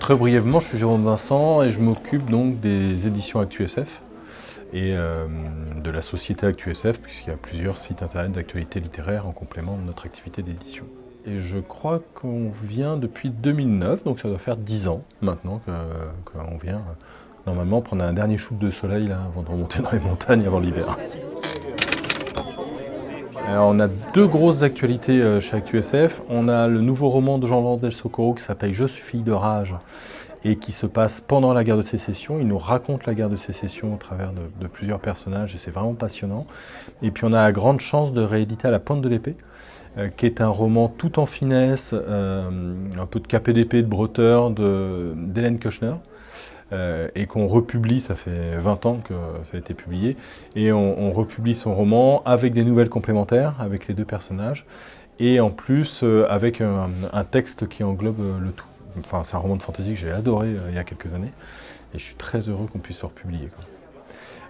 Très brièvement, je suis Jérôme Vincent et je m'occupe donc des éditions ActuSF et de la société ActuSF, puisqu'il y a plusieurs sites internet d'actualité littéraire en complément de notre activité d'édition. Et je crois qu'on vient depuis 2009, donc ça doit faire 10 ans maintenant qu'on vient normalement prendre un dernier shoot de soleil là, avant de remonter dans les montagnes avant l'hiver. Alors, on a deux grosses actualités chez ActuSF. On a le nouveau roman de Jean-Laurent Del Socorro qui s'appelle Je suis fille de rage et qui se passe pendant la guerre de Sécession. Il nous raconte la guerre de Sécession au travers de plusieurs personnages et c'est vraiment passionnant. Et puis on a la grande chance de rééditer À la pointe de l'épée, qui est un roman tout en finesse, un peu de capé d'épée, de bretteur d'Hélène Keuchner. Et qu'on republie, ça fait 20 ans que ça a été publié, et on republie son roman avec des nouvelles complémentaires, avec les deux personnages, et en plus avec un texte qui englobe le tout. Enfin, c'est un roman de fantasy que j'ai adoré il y a quelques années, et je suis très heureux qu'on puisse le republier.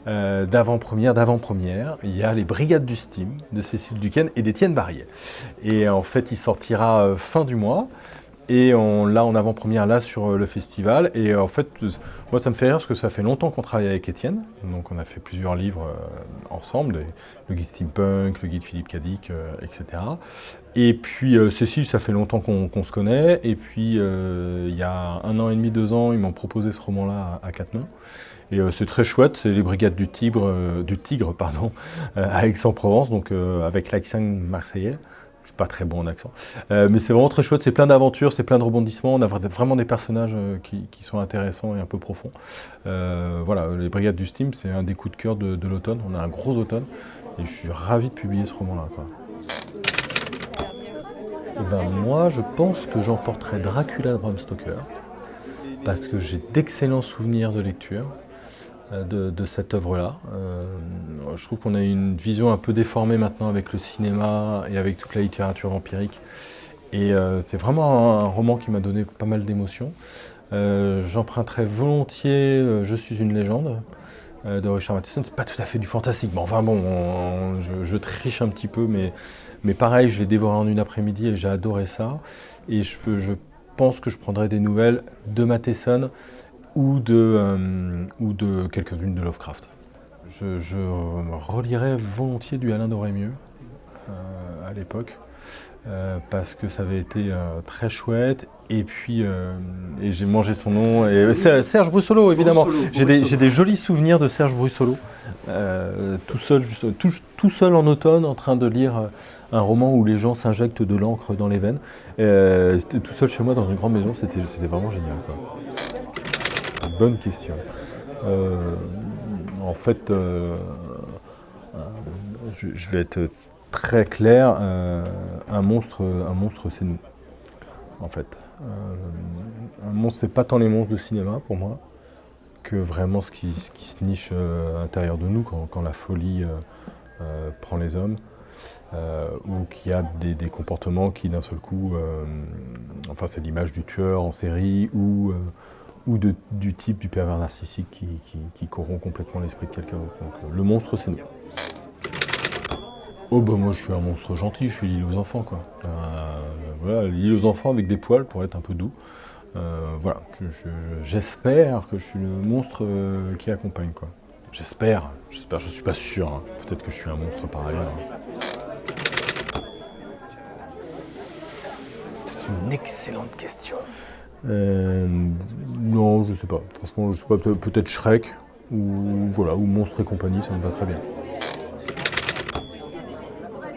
D'avant-première, il y a Les Brigades du Steam de Cécile Duquesne et d'Étienne Barrier. Et en fait, il sortira fin du mois. Et on l'a en avant-première là sur le festival. Et en fait, moi ça me fait rire parce que ça fait longtemps qu'on travaille avec Étienne. Donc on a fait plusieurs livres ensemble, le guide steampunk, le guide Philippe Cadic, etc. Et puis Cécile, ça fait longtemps qu'on se connaît. Et puis il y a 1 an et demi, 2 ans, ils m'ont proposé ce roman-là à quatre mains. Et c'est très chouette, c'est Les Brigades du Tigre, à Aix-en-Provence, donc avec l'accent marseillais. Je suis pas très bon en accent, mais c'est vraiment très chouette, c'est plein d'aventures, c'est plein de rebondissements, on a vraiment des personnages qui sont intéressants et un peu profonds. Voilà, Les Brigades du Steam, c'est un des coups de cœur de l'automne, on a un gros automne, et je suis ravi de publier ce roman-là. Et ben moi, je pense que j'emporterai Dracula de Bram Stoker, parce que j'ai d'excellents souvenirs de lecture de cette œuvre-là. Je trouve qu'on a une vision un peu déformée maintenant avec le cinéma et avec toute la littérature vampirique. Et c'est vraiment un roman qui m'a donné pas mal d'émotions. J'emprunterais volontiers Je suis une légende de Richard Matheson. C'est pas tout à fait du fantastique, mais enfin bon, je triche un petit peu, mais pareil, je l'ai dévoré en une après-midi et j'ai adoré ça. Et je pense que je prendrai des nouvelles de Matheson ou de quelques-unes de Lovecraft. Je relirais volontiers du Alain Dorémieux à l'époque, parce que ça avait été très chouette, et puis et j'ai mangé son nom, et Serge Brussolo évidemment. J'ai des jolis souvenirs de Serge Brussolo, tout seul en automne en train de lire un roman où les gens s'injectent de l'encre dans les veines, tout seul chez moi dans une grande maison, c'était vraiment génial, quoi. Bonne question. En fait, je vais être très clair. Un monstre, c'est nous. En fait, un monstre, c'est pas tant les monstres de cinéma pour moi que vraiment ce qui se niche à l'intérieur de nous quand la folie prend les hommes. Ou qu'il y a des comportements qui d'un seul coup, enfin c'est l'image du tueur en série ou du type du pervers narcissique qui corrompt complètement l'esprit de quelqu'un d'autre. Donc le monstre, c'est nous. Oh bah moi je suis un monstre gentil, je suis l'île aux enfants, quoi. Voilà, l'île aux enfants avec des poils pour être un peu doux. Voilà, j'espère que je suis le monstre qui accompagne, quoi. J'espère, je suis pas sûr, hein. Peut-être que je suis un monstre par ailleurs. C'est une excellente question. Non, je sais pas. Franchement, je sais pas. Peut-être Shrek ou voilà, ou Monstres et compagnie, ça me va très bien.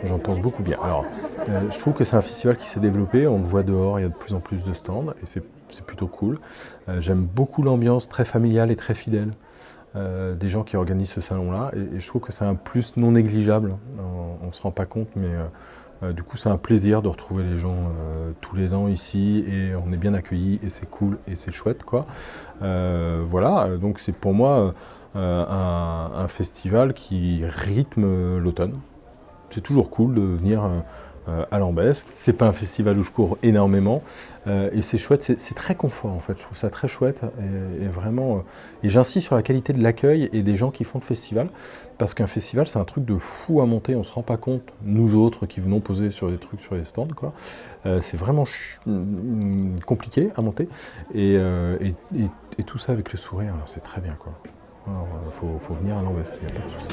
J'en pense beaucoup bien. Alors, je trouve que c'est un festival qui s'est développé. On le voit dehors, il y a de plus en plus de stands et c'est plutôt cool. J'aime beaucoup l'ambiance très familiale et très fidèle des gens qui organisent ce salon-là et je trouve que c'est un plus non négligeable. On se rend pas compte, mais du coup, c'est un plaisir de retrouver les gens tous les ans ici et on est bien accueillis et c'est cool et c'est chouette, quoi. Voilà, donc c'est pour moi un festival qui rythme l'automne. C'est toujours cool de venir à Lambesc. C'est pas un festival où je cours énormément et c'est chouette, c'est très confort en fait, je trouve ça très chouette et vraiment, et j'insiste sur la qualité de l'accueil et des gens qui font le festival, parce qu'un festival c'est un truc de fou à monter, on se rend pas compte, nous autres qui venons poser sur des trucs sur les stands, quoi. C'est vraiment compliqué à monter et tout ça avec le sourire, c'est très bien, quoi. Alors, faut venir à Lambesc, il n'y a pas de souci.